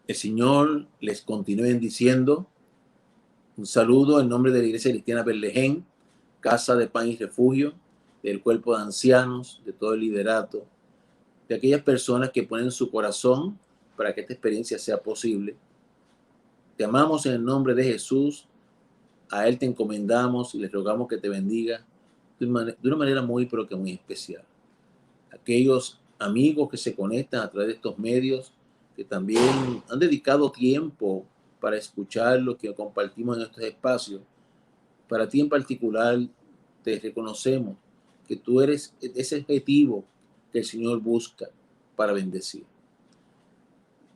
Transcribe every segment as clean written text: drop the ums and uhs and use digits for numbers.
El Señor les continúe bendiciendo. Un saludo en nombre de la Iglesia Cristiana Berlején, Casa de Pan y Refugio, del cuerpo de ancianos, de todo el liderato, de aquellas personas que ponen su corazón para que esta experiencia sea posible. Te amamos en el nombre de Jesús. A Él te encomendamos y le rogamos que te bendiga de una manera muy, pero que muy especial. Aquellos amigos que se conectan a través de estos medios, que también han dedicado tiempo para escuchar lo que compartimos en estos espacios. Para ti en particular, te reconocemos que tú eres ese objetivo que el Señor busca para bendecir.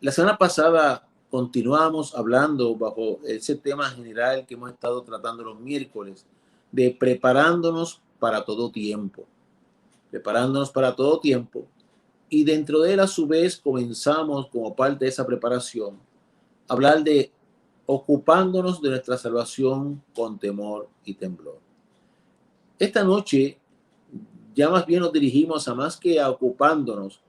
La semana pasada continuamos hablando bajo ese tema general que hemos estado tratando los miércoles, de preparándonos para todo tiempo. Preparándonos para todo tiempo. Y dentro de él, a su vez, comenzamos como parte de esa preparación a hablar de ocupándonos de nuestra salvación con temor y temblor. Esta noche ya más bien nos dirigimos a más que a ocupándonos.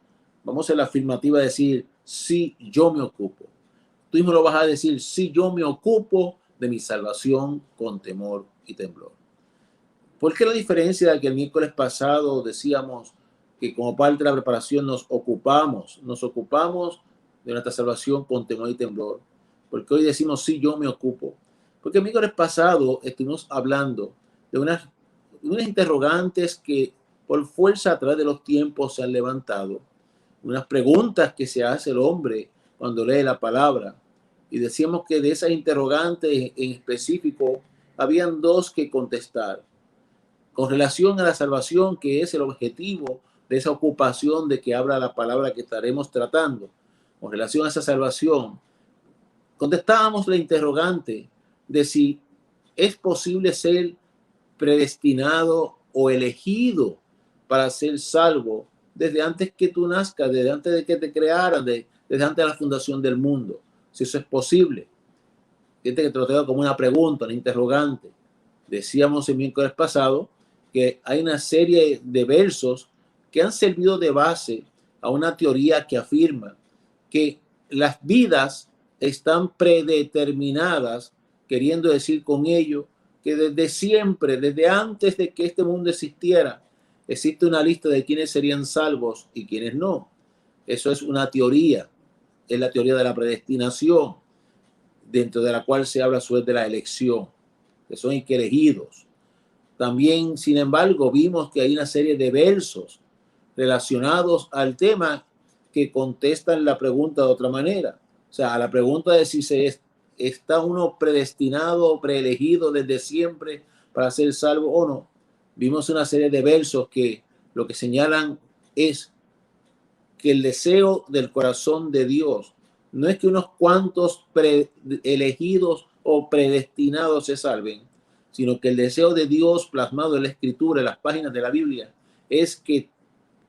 Vamos a la afirmativa a decir, sí, yo me ocupo. Tú mismo lo vas a decir, sí, yo me ocupo de mi salvación con temor y temblor. ¿Por qué la diferencia de que el miércoles pasado decíamos que como parte de la preparación nos ocupamos de nuestra salvación con temor y temblor? Porque hoy decimos, sí, yo me ocupo. Porque el miércoles pasado estuvimos hablando de unas interrogantes que por fuerza a través de los tiempos se han levantado, unas preguntas que se hace el hombre cuando lee la palabra. Y decíamos que de esas interrogantes en específico, habían dos que contestar. Con relación a la salvación, que es el objetivo de esa ocupación de que habla la palabra que estaremos tratando, con relación a esa salvación, contestábamos la interrogante de si es posible ser predestinado o elegido para ser salvo desde antes que tú nazcas, desde antes de que te crearan, desde antes de la fundación del mundo. Si eso es posible. Fíjate que te lo tengo como una pregunta, una interrogante. Decíamos el miércoles pasado que hay una serie de versos que han servido de base a una teoría que afirma que las vidas están predeterminadas, queriendo decir con ello que desde siempre, desde antes de que este mundo existiera, existe una lista de quienes serían salvos y quienes no. Eso es una teoría, es la teoría de la predestinación, dentro de la cual se habla a su vez de la elección, que son elegidos. También, sin embargo, vimos que hay una serie de versos relacionados al tema que contestan la pregunta de otra manera. O sea, a la pregunta de si está uno predestinado o preelegido desde siempre para ser salvo o no. Vimos una serie de versos que lo que señalan es que el deseo del corazón de Dios no es que unos cuantos elegidos o predestinados se salven, sino que el deseo de Dios plasmado en la Escritura, en las páginas de la Biblia, es que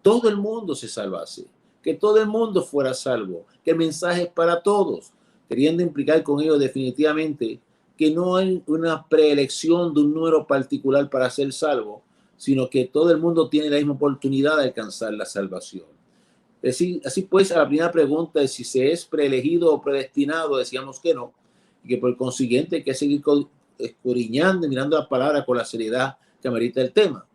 todo el mundo se salvase, que todo el mundo fuera salvo, que el mensaje es para todos, queriendo implicar con ello definitivamente que no hay una preelección de un número particular para ser salvo, sino que todo el mundo tiene la misma oportunidad de alcanzar la salvación. Así pues, a la primera pregunta de si se es preelegido o predestinado, decíamos que no, y que por consiguiente hay que seguir escudriñando y mirando la palabra con la seriedad que amerita el tema.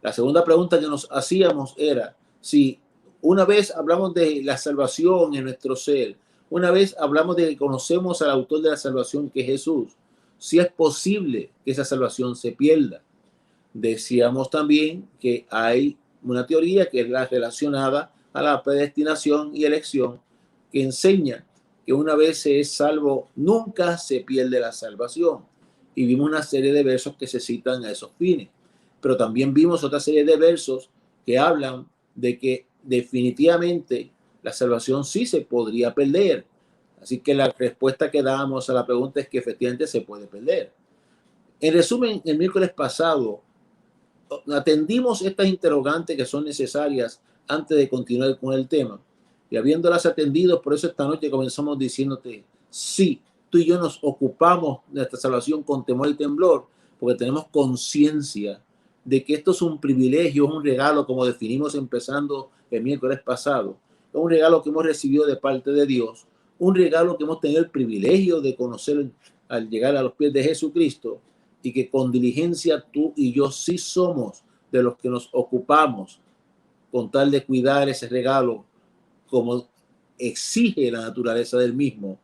La segunda pregunta que nos hacíamos era si una vez hablamos de la salvación en nuestro ser, una vez hablamos de que conocemos al autor de la salvación, que es Jesús, si es posible que esa salvación se pierda. Decíamos también que hay una teoría que es la relacionada a la predestinación y elección, que enseña que una vez se es salvo, nunca se pierde la salvación. Y vimos una serie de versos que se citan a esos fines. Pero también vimos otra serie de versos que hablan de que definitivamente la salvación sí se podría perder. Así que la respuesta que dábamos a la pregunta es que efectivamente se puede perder. En resumen, el miércoles pasado atendimos estas interrogantes que son necesarias antes de continuar con el tema. Y habiéndolas atendido, por eso esta noche comenzamos diciéndote, sí, tú y yo nos ocupamos de nuestra salvación con temor y temblor, porque tenemos conciencia de que esto es un privilegio, es un regalo, como definimos empezando el miércoles pasado. Es un regalo que hemos recibido de parte de Dios, un regalo que hemos tenido el privilegio de conocer al llegar a los pies de Jesucristo, y que con diligencia tú y yo sí somos de los que nos ocupamos con tal de cuidar ese regalo como exige la naturaleza del mismo,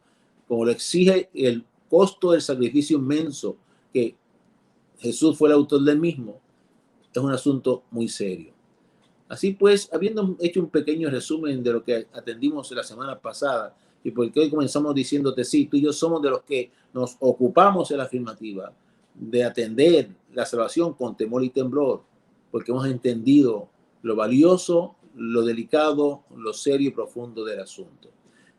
como lo exige el costo del sacrificio inmenso que Jesús fue el autor del mismo. Es un asunto muy serio. Así pues, habiendo hecho un pequeño resumen de lo que atendimos la semana pasada, y porque hoy comenzamos diciéndote, sí, tú y yo somos de los que nos ocupamos en la afirmativa de atender la salvación con temor y temblor, porque hemos entendido lo valioso, lo delicado, lo serio y profundo del asunto.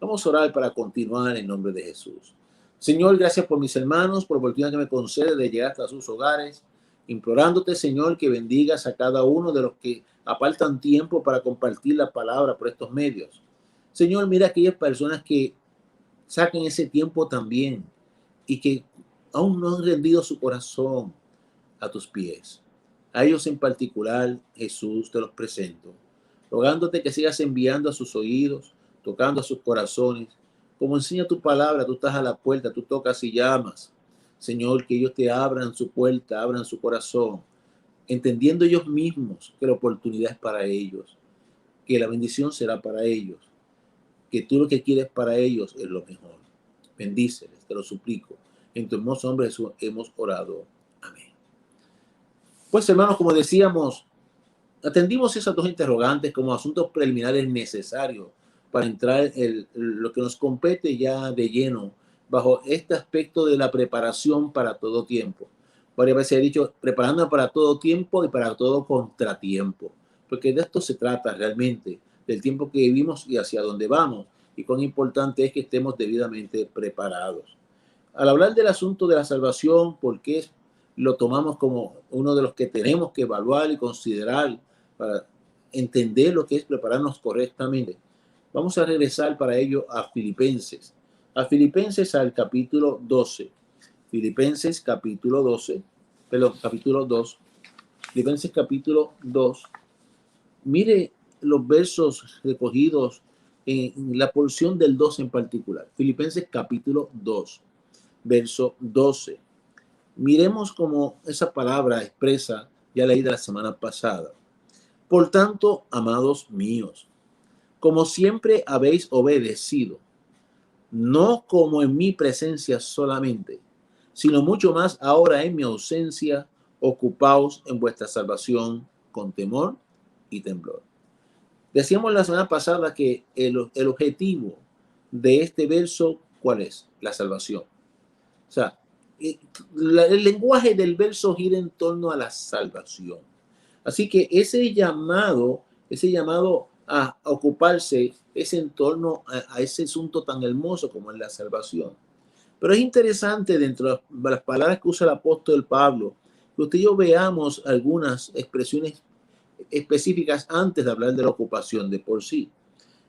Vamos a orar para continuar en nombre de Jesús. Señor, gracias por mis hermanos, por la oportunidad que me concede de llegar hasta sus hogares, implorándote, Señor, que bendigas a cada uno de los que apartan tiempo para compartir la palabra por estos medios. Señor, mira aquellas personas que saquen ese tiempo también y que aún no han rendido su corazón a tus pies. A ellos en particular, Jesús, te los presento, rogándote que sigas enviando a sus oídos, tocando a sus corazones. Como enseña tu palabra, tú estás a la puerta, tú tocas y llamas. Señor, que ellos te abran su puerta, abran su corazón, entendiendo ellos mismos que la oportunidad es para ellos, que la bendición será para ellos, que tú lo que quieres para ellos es lo mejor. Bendíceles, te lo suplico. En tu hermoso nombre Jesús hemos orado. Amén. Pues hermanos, como decíamos, atendimos esas dos interrogantes como asuntos preliminares necesarios para entrar en lo que nos compete ya de lleno bajo este aspecto de la preparación para todo tiempo. Varias veces he dicho, preparando para todo tiempo y para todo contratiempo, porque de esto se trata realmente, del tiempo que vivimos y hacia dónde vamos, y cuán importante es que estemos debidamente preparados. Al hablar del asunto de la salvación, ¿por qué lo tomamos como uno de los que tenemos que evaluar y considerar para entender lo que es prepararnos correctamente? Vamos a regresar para ello a Filipenses al capítulo 12. Filipenses capítulo 12, perdón, capítulo 2. Filipenses capítulo 2. Mire los versos recogidos en la porción del 2 en particular. Filipenses capítulo 2, verso 12. Miremos cómo esa palabra expresa, ya leí de la semana pasada. Por tanto, amados míos, como siempre habéis obedecido, no como en mi presencia solamente, sino mucho más ahora en mi ausencia, ocupaos en vuestra salvación con temor y temblor. Decíamos la semana pasada que el objetivo de este verso, ¿cuál es? La salvación. O sea, el lenguaje del verso gira en torno a la salvación. Así que ese llamado a ocuparse es en torno a ese asunto tan hermoso como es la salvación. Pero es interesante dentro de las palabras que usa el apóstol Pablo, que usted y yo veamos algunas expresiones específicas antes de hablar de la ocupación de por sí.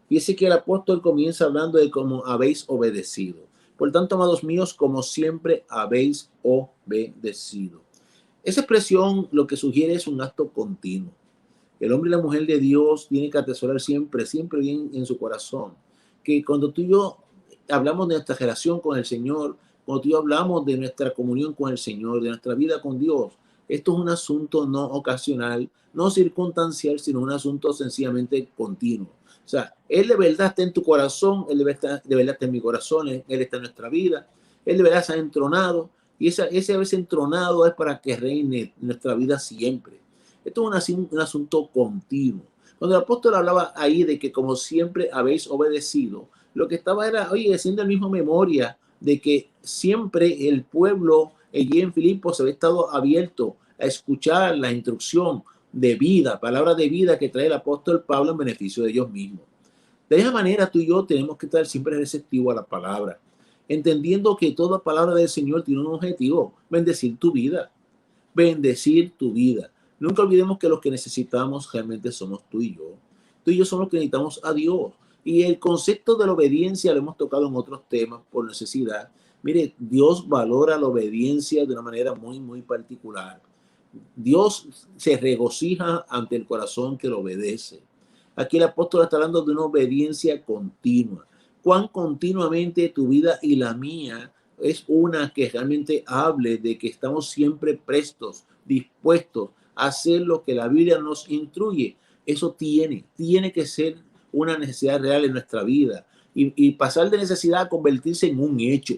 Fíjese que el apóstol comienza hablando de cómo habéis obedecido. Por tanto, amados míos, como siempre habéis obedecido. Esa expresión lo que sugiere es un acto continuo. El hombre y la mujer de Dios tienen que atesorar siempre, siempre bien en su corazón. Que cuando tú y yo hablamos de nuestra relación con el Señor, cuando tú y yo hablamos de nuestra comunión con el Señor, de nuestra vida con Dios, esto es un asunto no ocasional, no circunstancial, sino un asunto sencillamente continuo. O sea, Él de verdad está en tu corazón, Él de verdad está en mi corazón, Él está en nuestra vida, Él de verdad se ha entronado, y ese haberse entronado es para que reine nuestra vida siempre. Esto es un asunto continuo. Cuando el apóstol hablaba ahí de que como siempre habéis obedecido, lo que estaba era, oye, haciendo el mismo memoria de que siempre el pueblo allí en Filipos se había estado abierto a escuchar la instrucción de vida, palabra de vida que trae el apóstol Pablo en beneficio de ellos mismos. De esa manera tú y yo tenemos que estar siempre receptivos a la palabra, entendiendo que toda palabra del Señor tiene un objetivo, bendecir tu vida, bendecir tu vida. Nunca olvidemos que los que necesitamos realmente somos tú y yo. Tú y yo somos los que necesitamos a Dios. Y el concepto de la obediencia lo hemos tocado en otros temas por necesidad. Mire, Dios valora la obediencia de una manera muy, muy particular. Dios se regocija ante el corazón que lo obedece. Aquí el apóstol está hablando de una obediencia continua. cuán continuamente tu vida y la mía es una que realmente hable de que estamos siempre prestos, dispuestos a hacer lo que la Biblia nos instruye. Eso tiene que ser una necesidad real en nuestra vida y pasar de necesidad a convertirse en un hecho.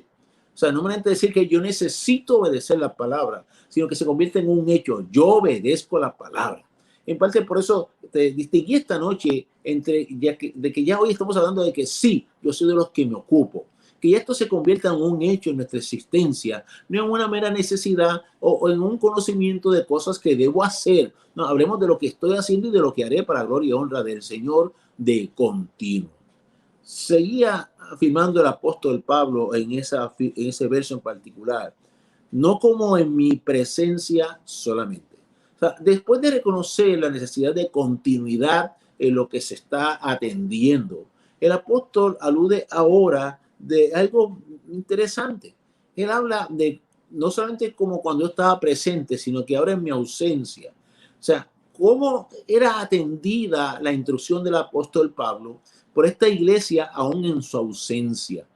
O sea, no me decir que yo necesito obedecer la palabra, sino que se convierte en un hecho. Yo obedezco la palabra. En parte por eso te distinguí esta noche de que ya hoy estamos hablando de que sí, yo soy de los que me ocupo. Que ya esto se convierta en un hecho en nuestra existencia, no en una mera necesidad o en un conocimiento de cosas que debo hacer. No, hablemos de lo que estoy haciendo y de lo que haré para gloria y honra del Señor de continuo. Seguía afirmando el apóstol Pablo en ese verso en particular, no como en mi presencia solamente. O sea, después de reconocer la necesidad de continuidad en lo que se está atendiendo, el apóstol alude ahora de algo interesante. Él habla de no solamente como cuando yo estaba presente, sino que ahora en mi ausencia. O sea, cómo era atendida la instrucción del apóstol Pablo por esta iglesia aún en su ausencia.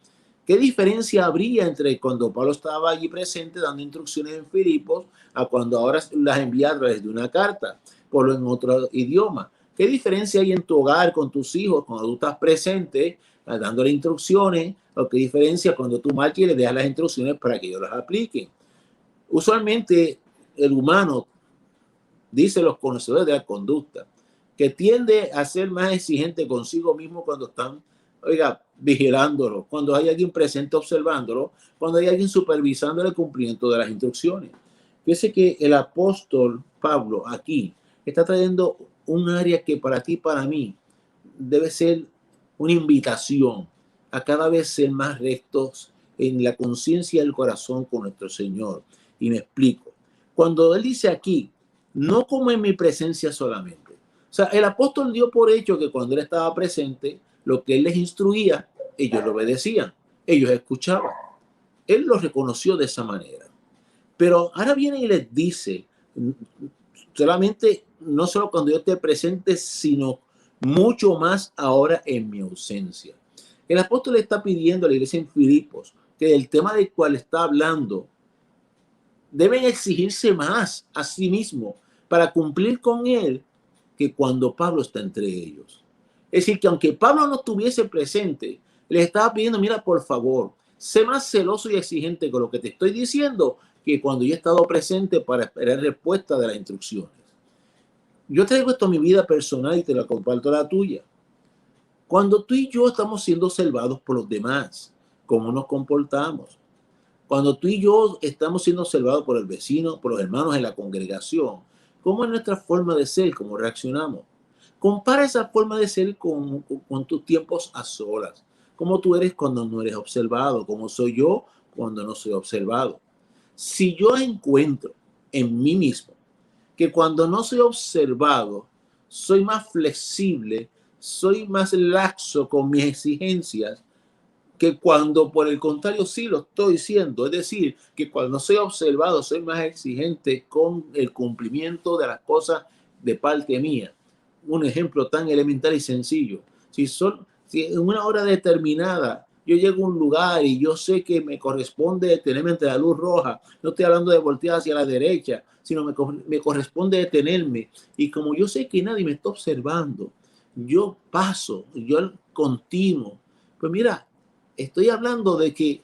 ¿Qué diferencia habría entre cuando Pablo estaba allí presente dando instrucciones en Filipos a cuando ahora las envía a través de una carta, por lo en otro idioma? ¿Qué diferencia hay en tu hogar con tus hijos cuando tú estás presente dándole instrucciones? ¿O qué diferencia cuando tú marchas y le dejas las instrucciones para que ellos las apliquen? Usualmente el humano, dice los conocedores de la conducta, que tiende a ser más exigente consigo mismo cuando están, oiga, vigilándolo, cuando hay alguien presente observándolo, cuando hay alguien supervisando el cumplimiento de las instrucciones. Fíjese que el apóstol Pablo aquí está trayendo un área que para ti, para mí, debe ser una invitación a cada vez ser más rectos en la conciencia y el corazón con nuestro Señor. Y me explico. Cuando él dice aquí, no como en mi presencia solamente. O sea, el apóstol dio por hecho que cuando él estaba presente, lo que él les instruía, ellos lo obedecían, ellos escuchaban. Él lo reconoció de esa manera. Pero ahora viene y les dice, solamente, no solo cuando yo esté presente, sino mucho más ahora en mi ausencia. El apóstol le está pidiendo a la iglesia en Filipos que el tema del cual está hablando deben exigirse más a sí mismo para cumplir con él que cuando Pablo está entre ellos. Es decir, que aunque Pablo no estuviese presente, le estaba pidiendo, mira, por favor, sé más celoso y exigente con lo que te estoy diciendo que cuando yo he estado presente para esperar respuesta de las instrucciones. Yo traigo esto a mi vida personal y te la comparto a la tuya. Cuando tú y yo estamos siendo observados por los demás, cómo nos comportamos. Cuando tú y yo estamos siendo observados por el vecino, por los hermanos en la congregación, ¿cómo es nuestra forma de ser? ¿Cómo reaccionamos? Compara esa forma de ser con tus tiempos a solas. ¿Cómo tú eres cuando no eres observado? ¿Cómo soy yo cuando no soy observado? Si yo encuentro en mí mismo que cuando no soy observado, soy más flexible, soy más laxo con mis exigencias, que cuando por el contrario sí lo estoy siendo. Es decir, que cuando soy observado soy más exigente con el cumplimiento de las cosas de parte mía. Un ejemplo tan elemental y sencillo. Si en una hora determinada yo llego a un lugar y yo sé que me corresponde detenerme entre la luz roja, no estoy hablando de voltear hacia la derecha, sino me corresponde detenerme. Y como yo sé que nadie me está observando, yo paso, yo continuo. Pues mira, estoy hablando de que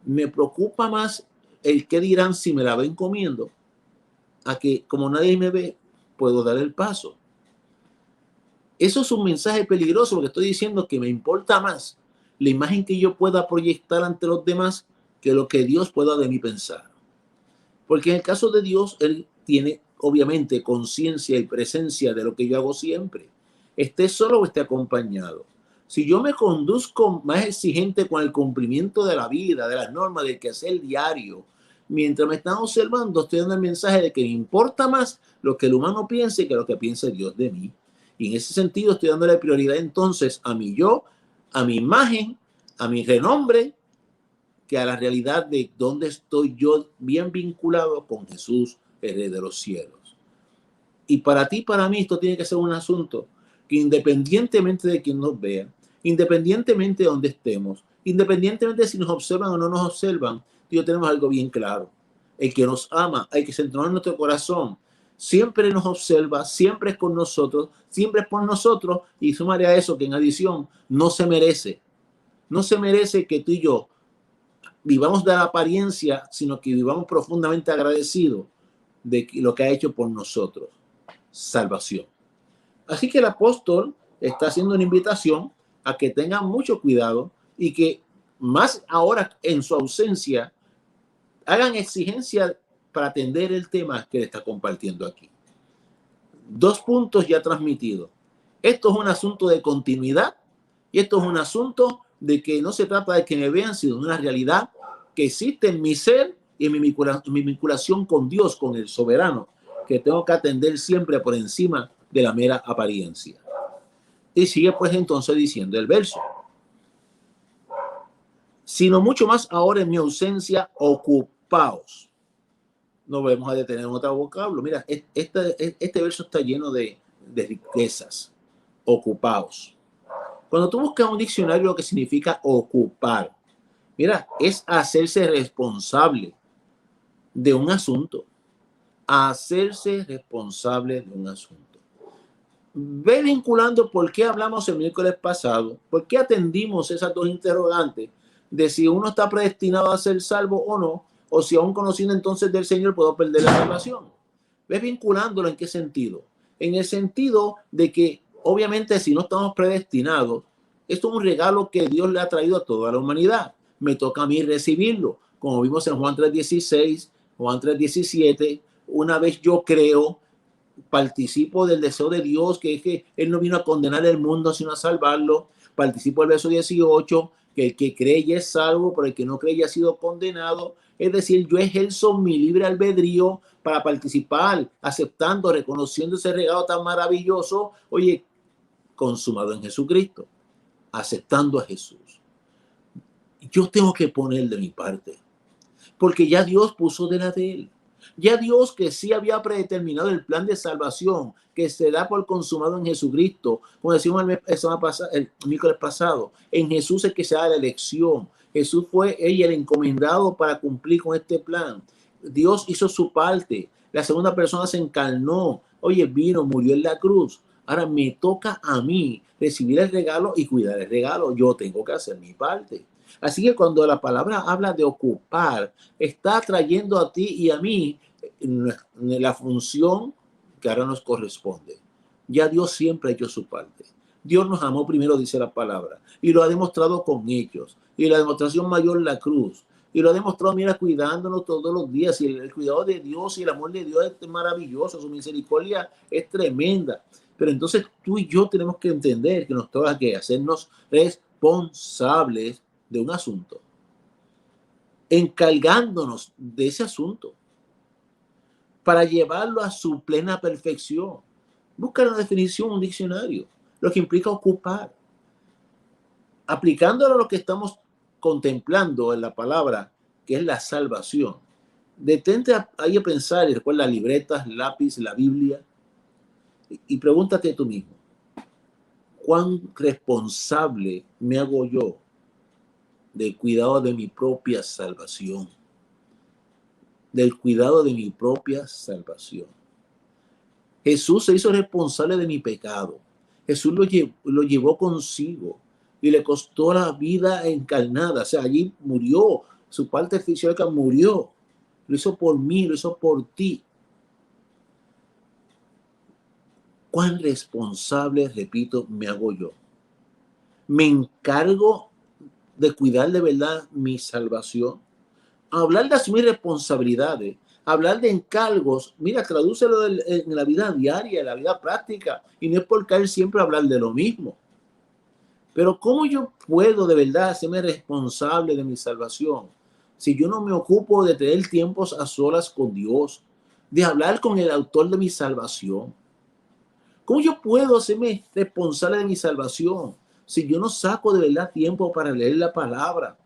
me preocupa más el qué dirán si me la ven comiendo, a que como nadie me ve, puedo dar el paso. Eso es un mensaje peligroso, porque estoy diciendo que me importa más la imagen que yo pueda proyectar ante los demás que lo que Dios pueda de mí pensar. Porque en el caso de Dios, Él tiene obviamente conciencia y presencia de lo que yo hago siempre. Esté solo o esté acompañado. Si yo me conduzco más exigente con el cumplimiento de la vida, de las normas, del quehacer diario, mientras me están observando, estoy dando el mensaje de que me importa más lo que el humano piense que lo que piense Dios de mí. Y en ese sentido estoy dándole prioridad entonces a mi yo, a mi imagen, a mi renombre, que a la realidad de dónde estoy yo bien vinculado con Jesús, el Rey de los cielos. Y para ti, para mí, esto tiene que ser un asunto que independientemente de quien nos vea, Independientemente de donde estemos, independientemente de si nos observan o no nos observan, Dios tenemos algo bien claro. El que nos ama, el que se entrona en nuestro corazón, siempre nos observa, siempre es con nosotros, siempre es por nosotros, y sumaré a eso que en adición no se merece que tú y yo vivamos de la apariencia, sino que vivamos profundamente agradecidos de lo que ha hecho por nosotros, salvación. Así que el apóstol está haciendo una invitación a que tengan mucho cuidado y que más ahora en su ausencia hagan exigencia para atender el tema que le está compartiendo aquí. 2 puntos ya transmitidos. Esto es un asunto de continuidad y esto es un asunto de que no se trata de que me vean, sino de una realidad que existe en mi ser y en mi vinculación con Dios, con el soberano, que tengo que atender siempre por encima de la mera apariencia. Y sigue pues entonces diciendo el verso: sino mucho más ahora en mi ausencia, ocupaos. No vamos a detener en otro vocablo. Mira, este verso está lleno de riquezas. Ocupaos. Cuando tú buscas un diccionario, lo que significa ocupar, mira, es hacerse responsable de un asunto. Hacerse responsable de un asunto. Ve vinculando por qué hablamos el miércoles pasado, por qué atendimos esas 2 interrogantes de si uno está predestinado a ser salvo o no, o si aún conociendo entonces del Señor puedo perder la salvación. Ve vinculándolo en qué sentido. En el sentido de que obviamente si no estamos predestinados, esto es un regalo que Dios le ha traído a toda la humanidad. Me toca a mí recibirlo. Como vimos en Juan 3:16, Juan 3:17, una vez yo creo, participo del deseo de Dios, que es que Él no vino a condenar el mundo, sino a salvarlo. Participo del verso 18, que el que cree ya es salvo, pero el que no cree ya ha sido condenado. Es decir, yo ejerzo mi libre albedrío para participar, aceptando, reconociendo ese regalo tan maravilloso, oye, consumado en Jesucristo, aceptando a Jesús. Yo tengo que poner de mi parte, porque ya Dios puso de la de Él. Ya Dios, que sí había predeterminado el plan de salvación que se da por consumado en Jesucristo, como decimos el miércoles pasado, en Jesús es que se da la elección. Jesús fue el encomendado para cumplir con este plan. Dios hizo su parte. La segunda persona se encarnó. Oye, vino, murió en la cruz. Ahora me toca a mí recibir el regalo y cuidar el regalo. Yo tengo que hacer mi parte. Así que cuando la palabra habla de ocupar, está trayendo a ti y a mí la función que ahora nos corresponde. Ya Dios siempre ha hecho su parte. Dios nos amó primero, dice la palabra, y lo ha demostrado con hechos. Y la demostración mayor, la cruz. Y lo ha demostrado, mira, cuidándonos todos los días. Y el cuidado de Dios y el amor de Dios es maravilloso. Su misericordia es tremenda. Pero entonces tú y yo tenemos que entender que nos toca que hacernos responsables de un asunto, encargándonos de ese asunto para llevarlo a su plena perfección. Busca la definición, un diccionario, lo que implica ocupar, aplicándolo a lo que estamos contemplando en la palabra, que es la salvación. Detente ahí a pensar y recuerda libretas, lápiz, la Biblia, y pregúntate tú mismo, ¿cuán responsable me hago yo del cuidado de mi propia salvación? Del cuidado de mi propia salvación. Jesús se hizo responsable de mi pecado. Jesús lo llevó consigo y le costó la vida encarnada. O sea, allí murió. Su parte fisiológica murió. Lo hizo por mí, lo hizo por ti. ¿Cuán responsable, repito, me hago yo? Me encargo de cuidar de verdad mi salvación. Hablar de asumir responsabilidades, hablar de encargos, mira, tradúcelo en la vida diaria, en la vida práctica, y no es por caer siempre a hablar de lo mismo. Pero ¿cómo yo puedo de verdad hacerme responsable de mi salvación si yo no me ocupo de tener tiempos a solas con Dios, de hablar con el autor de mi salvación? ¿Cómo yo puedo hacerme responsable de mi salvación si yo no saco de verdad tiempo para leer la palabra?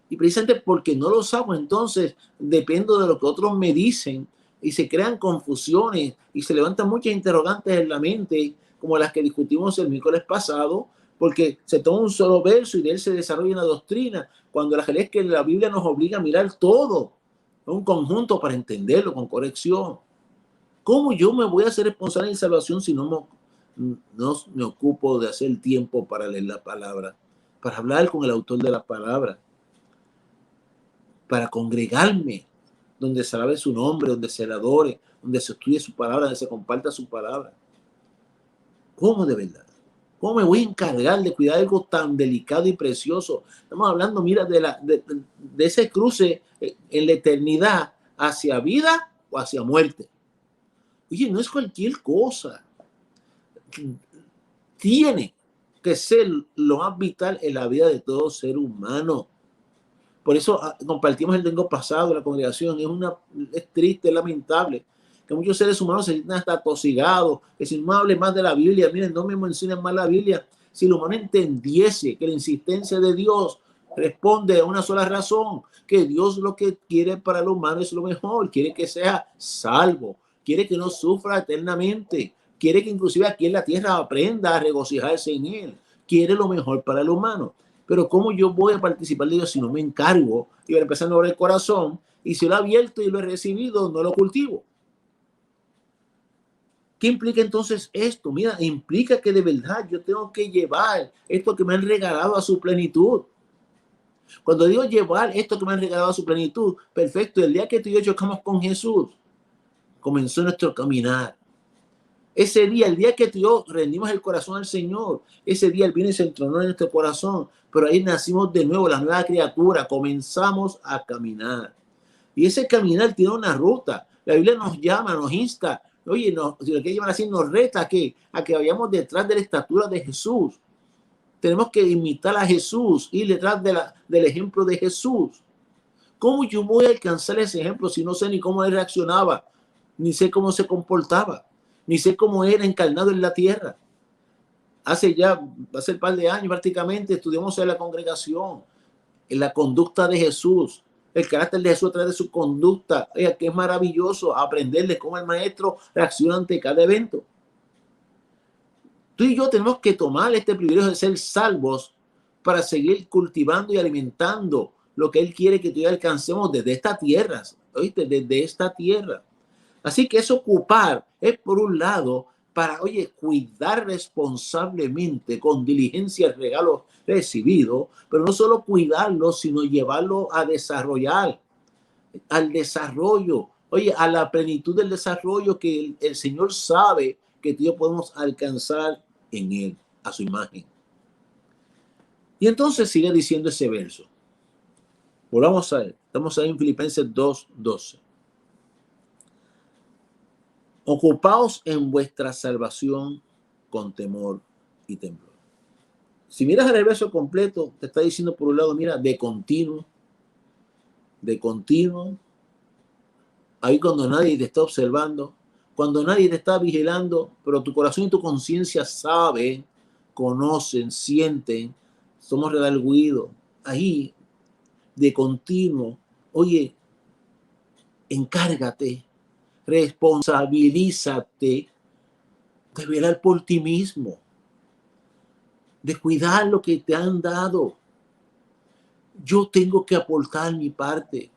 Y precisamente porque no lo saco, entonces dependo de lo que otros me dicen y se crean confusiones y se levantan muchas interrogantes en la mente, como las que discutimos el miércoles pasado, porque se toma un solo verso y de él se desarrolla una doctrina, cuando la realidad es que la Biblia nos obliga a mirar todo, un conjunto para entenderlo con corrección. ¿Cómo yo me voy a hacer responsable de salvación si no me ocupo de hacer tiempo para leer la palabra, para hablar con el autor de la palabra, para congregarme, donde se alabe su nombre, donde se le adore, donde se estudie su palabra, donde se comparta su palabra? ¿Cómo de verdad? ¿Cómo me voy a encargar de cuidar algo tan delicado y precioso? Estamos hablando, mira, de ese cruce en la eternidad hacia vida o hacia muerte. Oye, no es cualquier cosa. Tiene que ser lo más vital en la vida de todo ser humano. Por eso compartimos el domingo pasado la congregación. Es triste, es lamentable que muchos seres humanos se sientan hasta atosigados, que si no hable más de la Biblia, miren, no me mencionen más la Biblia. Si el humano entendiese que la insistencia de Dios responde a una sola razón, que Dios lo que quiere para el humano es lo mejor, quiere que sea salvo, quiere que no sufra eternamente, quiere que inclusive aquí en la tierra aprenda a regocijarse en él, quiere lo mejor para el humano. Pero ¿cómo yo voy a participar de Dios si no me encargo y voy a empezar a abrir el corazón? Y si lo he abierto y lo he recibido, no lo cultivo. ¿Qué implica entonces esto? Mira, implica que de verdad yo tengo que llevar esto que me han regalado a su plenitud. Cuando digo llevar esto que me han regalado a su plenitud, perfecto, el día que tú y yo chocamos con Jesús, comenzó nuestro caminar. Ese día, el día que tú y yo rendimos el corazón al Señor, ese día Él viene y se entronó en nuestro corazón, pero ahí nacimos de nuevo, la nueva criatura, comenzamos a caminar. Y ese caminar tiene una ruta. La Biblia nos llama, nos insta, oye, si lo que llaman así, nos reta a que vayamos detrás de la estatura de Jesús. Tenemos que imitar a Jesús, ir detrás del ejemplo de Jesús. ¿Cómo yo voy a alcanzar ese ejemplo si no sé ni cómo Él reaccionaba, ni sé cómo se comportaba, ni sé cómo era encarnado en la tierra? Hace un par de años prácticamente estudiamos en la congregación, en la conducta de Jesús, el carácter de Jesús a través de su conducta, que es maravilloso aprenderle cómo el maestro reacciona ante cada evento. Tú y yo tenemos que tomar este privilegio de ser salvos para seguir cultivando y alimentando lo que Él quiere que tú y yo alcancemos desde esta tierra, ¿oíste? Desde esta tierra. Así que es ocupar, es por un lado, para, oye, cuidar responsablemente, con diligencia el regalo recibido, pero no solo cuidarlo, sino llevarlo a desarrollar, al desarrollo, oye, a la plenitud del desarrollo que el Señor sabe que tú y yo podemos alcanzar en Él, a su imagen. Y entonces sigue diciendo ese verso. Volvamos a él. Estamos ahí en Filipenses 2:12. Ocupaos en vuestra salvación con temor y temblor. Si miras el verso completo, te está diciendo por un lado, mira, de continuo, ahí cuando nadie te está observando, cuando nadie te está vigilando, pero tu corazón y tu conciencia saben, conocen, sienten, somos redargüidos. Ahí, de continuo, oye, encárgate, responsabilízate de velar por ti mismo, de cuidar lo que te han dado. Yo tengo que aportar mi parte.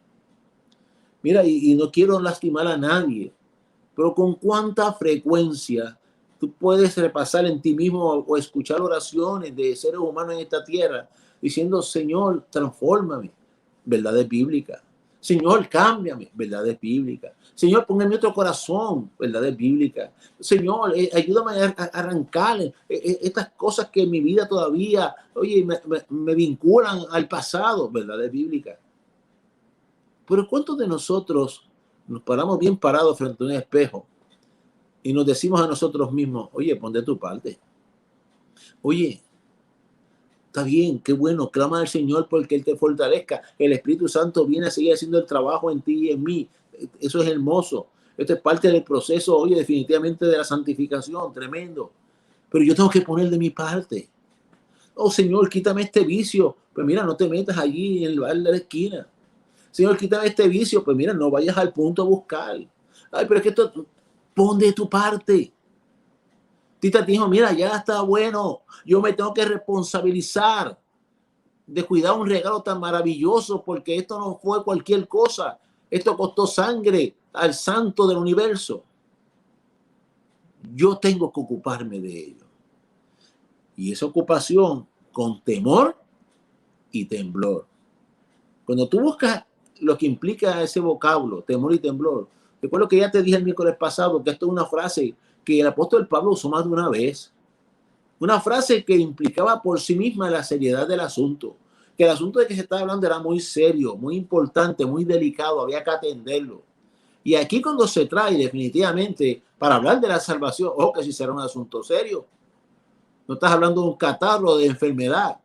Mira, y no quiero lastimar a nadie, pero con cuánta frecuencia tú puedes repasar en ti mismo o escuchar oraciones de seres humanos en esta tierra diciendo, Señor, transfórmame, verdades bíblicas. Señor, cámbiame, verdades bíblicas. Señor, póngame otro corazón, verdades bíblicas. Señor, ayúdame a arrancar estas cosas que en mi vida todavía, oye, me vinculan al pasado, verdades bíblicas. Pero ¿cuántos de nosotros nos paramos bien parados frente a un espejo y nos decimos a nosotros mismos, oye, pon de tu parte? Oye, está bien, qué bueno, clama al Señor porque Él te fortalezca. El Espíritu Santo viene a seguir haciendo el trabajo en ti y en mí. Eso es hermoso. Esto es parte del proceso, oye, definitivamente de la santificación, tremendo. Pero yo tengo que poner de mi parte. Oh, Señor, quítame este vicio. Pues mira, no te metas allí en el bar de la esquina. Señor, quítame este vicio. Pues mira, no vayas al punto a buscar. Ay, pero es que esto, pon de tu parte. Tita te dijo, mira, ya está bueno, yo me tengo que responsabilizar de cuidar un regalo tan maravilloso, porque esto no fue cualquier cosa, esto costó sangre al santo del universo. Yo tengo que ocuparme de ello. Y esa ocupación con temor y temblor. Cuando tú buscas lo que implica ese vocablo, temor y temblor, recuerdo que ya te dije el miércoles pasado que esto es una frase que el apóstol Pablo usó más de una vez. Una frase que implicaba por sí misma la seriedad del asunto. Que el asunto de que se estaba hablando era muy serio, muy importante, muy delicado, había que atenderlo. Y aquí cuando se trae definitivamente para hablar de la salvación, ojo que si será un asunto serio. No estás hablando de un catarro, de enfermedad.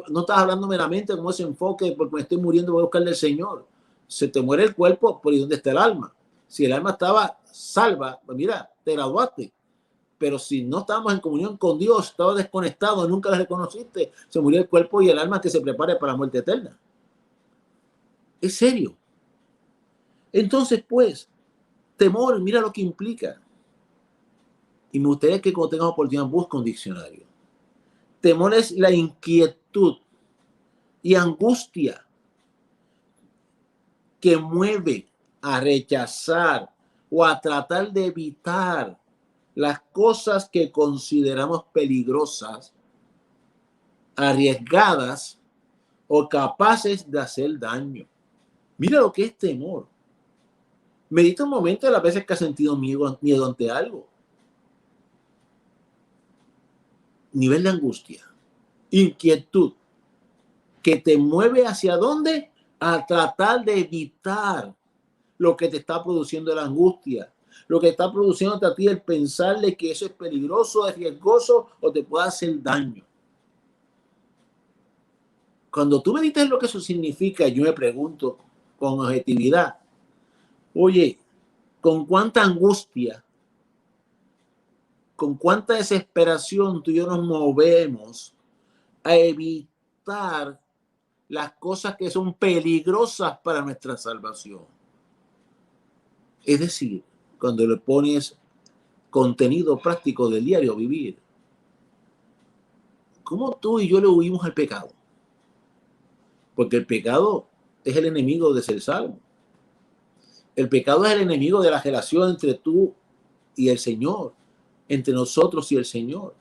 No estás hablando meramente como ese enfoque porque me estoy muriendo, voy a buscarle al Señor. Se te muere el cuerpo, ¿por dónde está el alma? Si el alma estaba salva, pues mira, te graduaste. Pero si no estábamos en comunión con Dios, estaba desconectado, nunca la reconociste, se murió el cuerpo y el alma que se prepare para la muerte eterna. Es serio. Entonces, pues, temor, mira lo que implica. Y me gustaría que cuando tengamos oportunidad busque un diccionario. Temor es la inquietud y angustia que mueve a rechazar o a tratar de evitar las cosas que consideramos peligrosas, arriesgadas o capaces de hacer daño. Mira lo que es temor. Medita un momento de las veces que has sentido miedo ante algo. Nivel de angustia, inquietud, que te mueve hacia dónde? A tratar de evitar lo que te está produciendo la angustia, lo que está produciendo a ti el pensarle que eso es peligroso, es riesgoso o te puede hacer daño. Cuando tú meditas lo que eso significa, yo me pregunto con objetividad, oye, ¿con cuánta angustia, con cuánta desesperación tú y yo nos movemos a evitar las cosas que son peligrosas para nuestra salvación? Es decir, cuando le pones contenido práctico del diario vivir, ¿cómo tú y yo le huimos al pecado? Porque el pecado es el enemigo de ser salvo. El pecado es el enemigo de la relación entre tú y el Señor, entre nosotros y el Señor.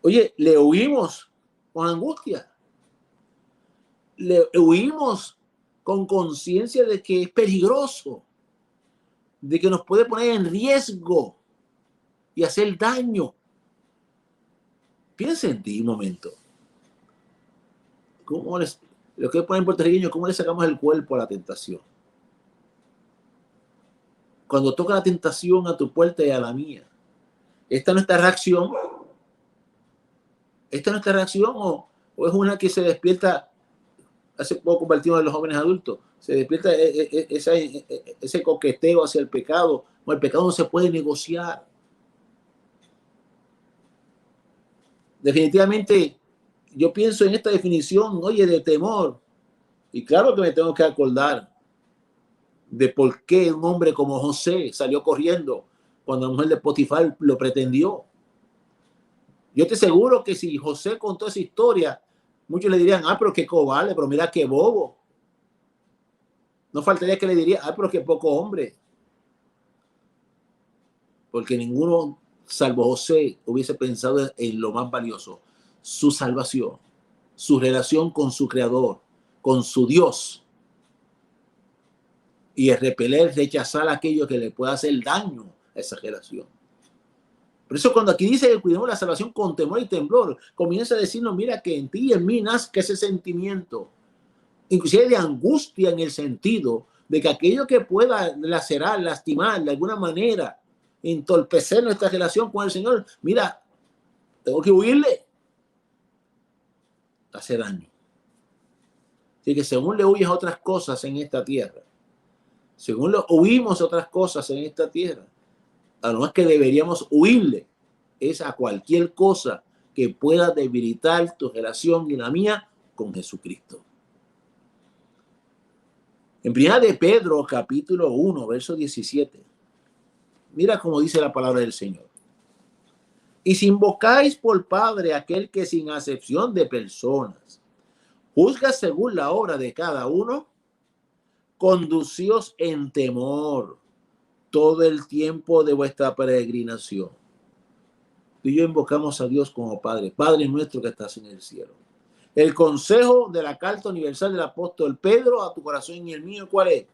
Oye, le huimos con angustia. Le huimos con conciencia de que es peligroso, de que nos puede poner en riesgo y hacer daño. Piensa en ti un momento. ¿Cómo lo que ponen puertorriqueños, cómo le sacamos el cuerpo a la tentación? Cuando toca la tentación a tu puerta y a la mía, ¿esta es nuestra reacción? ¿Esta es nuestra reacción o es una que se despierta? Hace poco compartimos de los jóvenes adultos, se despierta ese coqueteo hacia el pecado, o el pecado no se puede negociar. Definitivamente, yo pienso en esta definición, oye, de temor, y claro que me tengo que acordar de por qué un hombre como José salió corriendo cuando la mujer de Potifar lo pretendió. Yo te aseguro que si José contó esa historia, muchos le dirían, pero qué cobarde, pero mira qué bobo. No faltaría que le diría, pero qué poco hombre. Porque ninguno, salvo José, hubiese pensado en lo más valioso, su salvación, su relación con su creador, con su Dios, y el repeler, rechazar aquello que le pueda hacer daño a esa relación. Por eso cuando aquí dice que cuidemos la salvación con temor y temblor, comienza a decirnos, mira que en ti y en mí nazca ese sentimiento, inclusive de angustia, en el sentido de que aquello que pueda lacerar, lastimar de alguna manera, entorpecer nuestra relación con el Señor, mira, tengo que huirle, hace daño. Así que según le huyes a otras cosas en esta tierra, según le huimos a otras cosas en esta tierra, a lo más que deberíamos huirle es a cualquier cosa que pueda debilitar tu relación y la mía con Jesucristo. En primera de Pedro, capítulo 1, verso 17. Mira cómo dice la palabra del Señor. Y si invocáis por Padre aquel que sin acepción de personas juzga según la obra de cada uno, conducíos en temor todo el tiempo de vuestra peregrinación. Tú y yo invocamos a Dios como Padre, Padre nuestro que estás en el cielo. El consejo de la Carta Universal del Apóstol Pedro a tu corazón y el mío, ¿cuál es?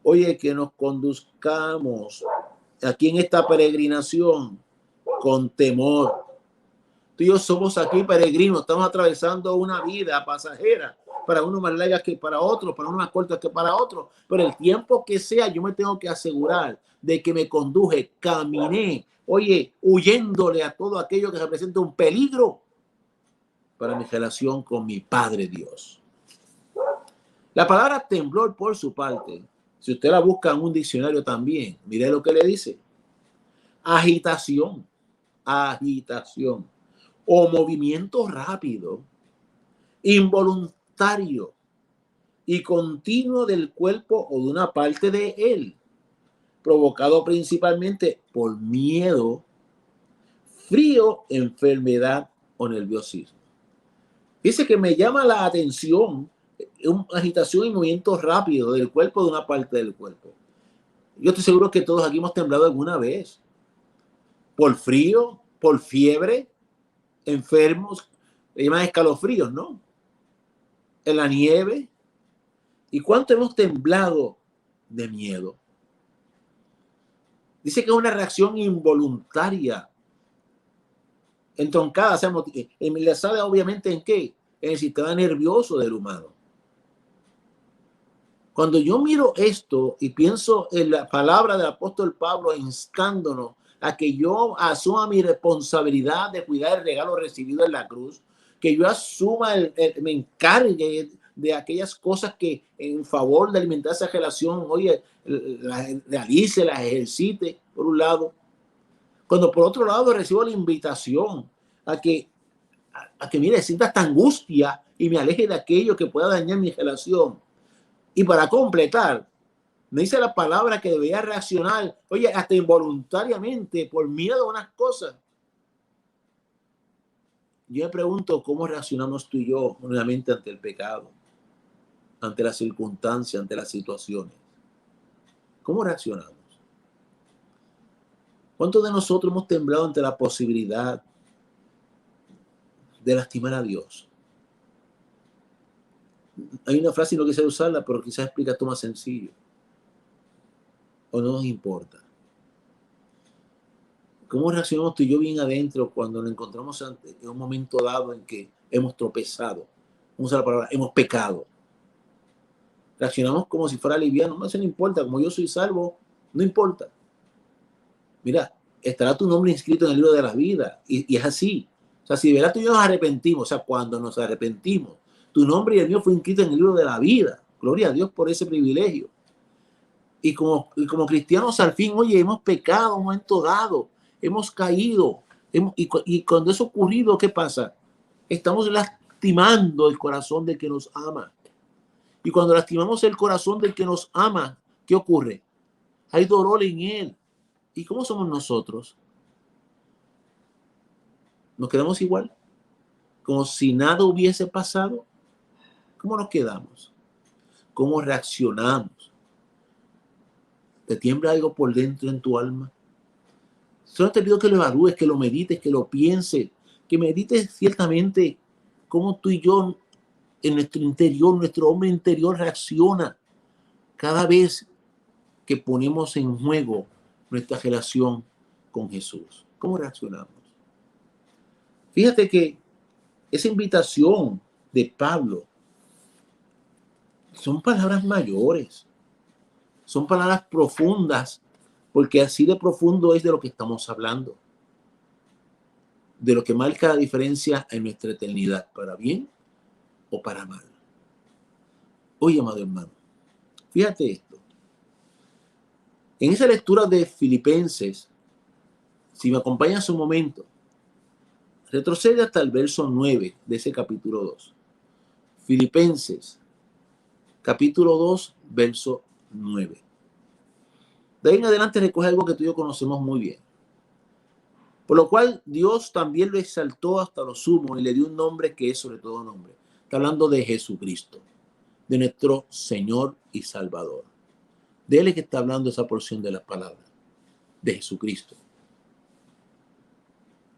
Oye, que nos conduzcamos aquí en esta peregrinación con temor. Tú y yo somos aquí peregrinos, estamos atravesando una vida pasajera, para unos más largas que para otros, para unos más cortas que para otros, pero el tiempo que sea, yo me tengo que asegurar de que me conduje, caminé, oye, huyéndole a todo aquello que representa un peligro para mi relación con mi Padre Dios. La palabra temblor, por su parte, si usted la busca en un diccionario también, mire lo que le dice. Agitación, agitación o movimiento rápido, involuntario y continuo del cuerpo o de una parte de él, provocado principalmente por miedo, frío, enfermedad o nerviosismo. Dice que me llama la atención una agitación y movimiento rápido del cuerpo de una parte del cuerpo. Yo estoy seguro que todos aquí hemos temblado alguna vez. Por frío, por fiebre, enfermos, le llaman escalofríos, ¿no? En la nieve. ¿Y cuánto hemos temblado de miedo? Dice que es una reacción involuntaria, entroncada, o sea, enlazada obviamente ¿en qué? En el sistema nervioso del humano. Cuando yo miro esto y pienso en la palabra del apóstol Pablo instándonos a que yo asuma mi responsabilidad de cuidar el regalo recibido en la cruz, que yo asuma, me encargue de aquellas cosas que en favor de alimentar esa relación, oye, las realice, las ejercite, por un lado. Cuando por otro lado recibo la invitación a que, mire, sienta esta angustia y me aleje de aquello que pueda dañar mi relación. Y para completar, me dice la palabra que debería reaccionar, oye, hasta involuntariamente, por miedo a unas cosas. Yo me pregunto cómo reaccionamos tú y yo nuevamente ante el pecado, ante las circunstancias, ante las situaciones. ¿Cómo reaccionamos? ¿Cuántos de nosotros hemos temblado ante la posibilidad de lastimar a Dios? Hay una frase y no quise usarla, pero quizás explica esto más sencillo. O no nos importa. ¿Cómo reaccionamos tú y yo bien adentro cuando nos encontramos en un momento dado en que hemos tropezado? Vamos a usar la palabra, hemos pecado. Reaccionamos como si fuera liviano. No, eso no importa. Como yo soy salvo, no importa. Mira, estará tu nombre inscrito en el libro de la vida. Y es así. O sea, si de verdad tú y yo nos arrepentimos, o sea, cuando nos arrepentimos, tu nombre y el mío fue inscrito en el libro de la vida. Gloria a Dios por ese privilegio. Y como cristianos al fin, oye, hemos pecado en un momento dado, hemos caído. Y cuando eso ha ocurrido, ¿qué pasa? Estamos lastimando el corazón del que nos ama. Y cuando lastimamos el corazón del que nos ama, ¿qué ocurre? Hay dolor en él. ¿Y cómo somos nosotros? ¿Nos quedamos igual? ¿Como si nada hubiese pasado? ¿Cómo nos quedamos? ¿Cómo reaccionamos? ¿Te tiembla algo por dentro en tu alma? Solo te pido que lo evalúes, que lo medites, que lo pienses, que medites ciertamente cómo tú y yo en nuestro interior, nuestro hombre interior reacciona cada vez que ponemos en juego nuestra relación con Jesús. ¿Cómo reaccionamos? Fíjate que esa invitación de Pablo son palabras mayores, son palabras profundas, porque así de profundo es de lo que estamos hablando, de lo que marca la diferencia en nuestra eternidad, para bien o para mal. Oye, amado hermano, fíjate esto. En esa lectura de Filipenses, si me acompañas un momento, retrocede hasta el verso 9 de ese capítulo 2. Filipenses, capítulo 2, verso 9. De ahí en adelante recoge algo que tú y yo conocemos muy bien. Por lo cual Dios también lo exaltó hasta lo sumo y le dio un nombre que es sobre todo nombre. Está hablando de Jesucristo, de nuestro Señor y Salvador. De Él es que está hablando esa porción de las palabras, de Jesucristo.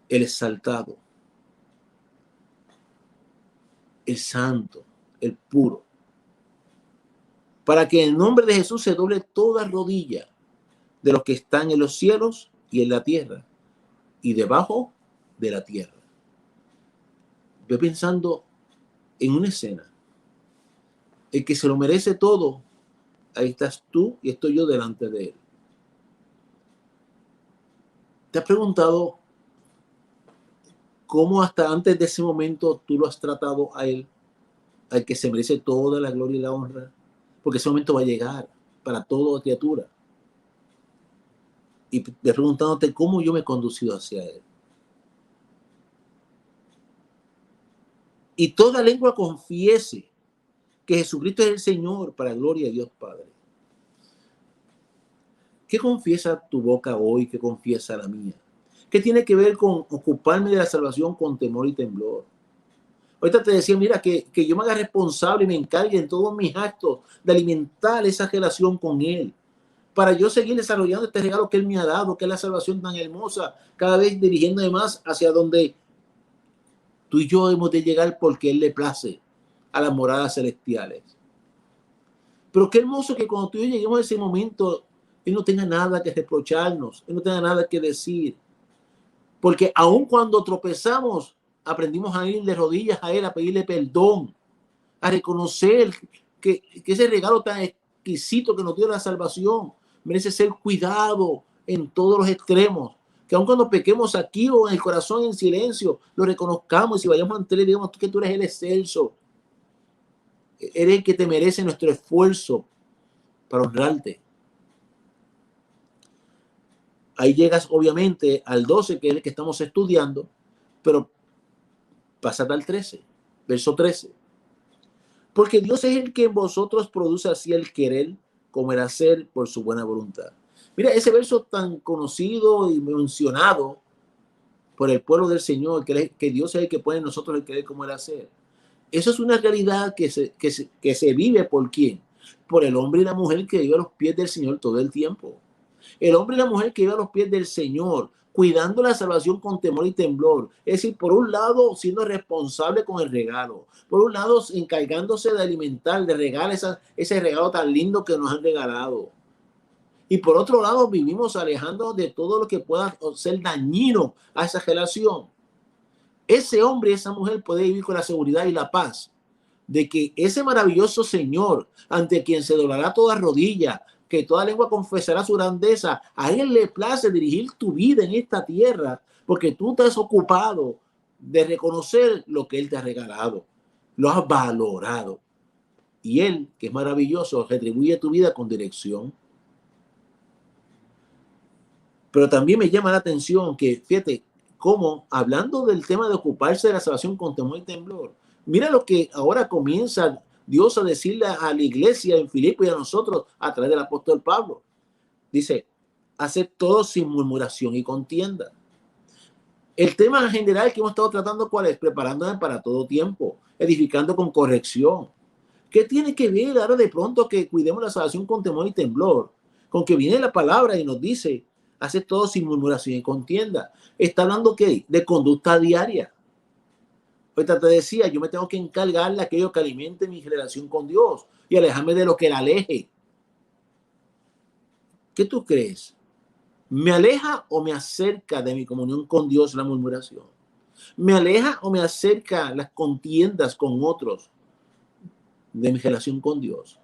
El exaltado, el santo, el puro. Para que en el nombre de Jesús se doble toda rodilla de los que están en los cielos y en la tierra y debajo de la tierra. Voy pensando en una escena. El que se lo merece todo, ahí estás tú y estoy yo delante de él. ¿Te has preguntado cómo hasta antes de ese momento tú lo has tratado a él, al que se merece toda la gloria y la honra? Porque ese momento va a llegar para toda criatura. Y te preguntándote cómo yo me he conducido hacia él. Y toda lengua confiese que Jesucristo es el Señor para la gloria de Dios Padre. ¿Qué confiesa tu boca hoy? ¿Qué confiesa la mía? ¿Qué tiene que ver con ocuparme de la salvación con temor y temblor? Ahorita te decía, mira, que yo me haga responsable y me encargue en todos mis actos de alimentar esa relación con Él, para yo seguir desarrollando este regalo que Él me ha dado, que es la salvación tan hermosa, cada vez dirigiéndome más hacia donde tú y yo hemos de llegar porque Él le place, a las moradas celestiales. Pero qué hermoso que cuando tú y yo lleguemos a ese momento, Él no tenga nada que reprocharnos, Él no tenga nada que decir. Porque aun cuando tropezamos, aprendimos a ir de rodillas a Él, a pedirle perdón, a reconocer que ese regalo tan exquisito que nos dio la salvación merece ser cuidado en todos los extremos. Que aun cuando pequemos aquí o en el corazón en silencio, lo reconozcamos y si vayamos ante Él y digamos que tú eres el excelso. Eres el que te merece nuestro esfuerzo para honrarte. Ahí llegas obviamente al 12, que es el que estamos estudiando, pero pásate al 13, verso 13. Porque Dios es el que en vosotros produce así el querer como el hacer por su buena voluntad. Mira, ese verso tan conocido y mencionado por el pueblo del Señor, que Dios es el que pone en nosotros el querer como el hacer. Eso es una realidad que se vive por ¿quién? Por el hombre y la mujer que vive a los pies del Señor todo el tiempo. El hombre y la mujer que vive a los pies del Señor, cuidando la salvación con temor y temblor. Es decir, por un lado, siendo responsable con el regalo. Por un lado, encargándose de alimentar, de regalar ese regalo tan lindo que nos han regalado. Y por otro lado, vivimos alejándonos de todo lo que pueda ser dañino a esa relación. Ese hombre y esa mujer puede vivir con la seguridad y la paz de que ese maravilloso Señor, ante quien se doblará toda rodilla, que toda lengua confesará su grandeza, a Él le place dirigir tu vida en esta tierra, porque tú te has ocupado de reconocer lo que Él te ha regalado, lo has valorado. Y Él, que es maravilloso, retribuye tu vida con dirección. Pero también me llama la atención que, fíjate, cómo hablando del tema de ocuparse de la salvación con temor y temblor, mira lo que ahora comienza Dios a decirle a la iglesia en Filipo y a nosotros a través del apóstol Pablo. Dice, haced todo sin murmuración y contienda. El tema general que hemos estado tratando, ¿cuál es? Preparándonos para todo tiempo, edificando con corrección. ¿Qué tiene que ver ahora de pronto que cuidemos la salvación con temor y temblor? Con que viene la palabra y nos dice, hace todo sin murmuración y contienda. Está hablando ¿qué? De conducta diaria. Ahorita te decía, yo me tengo que encargar de aquello que alimente mi relación con Dios y alejarme de lo que la aleje. ¿Qué tú crees? ¿Me aleja o me acerca de mi comunión con Dios la murmuración? ¿Me aleja o me acerca las contiendas con otros de mi relación con Dios?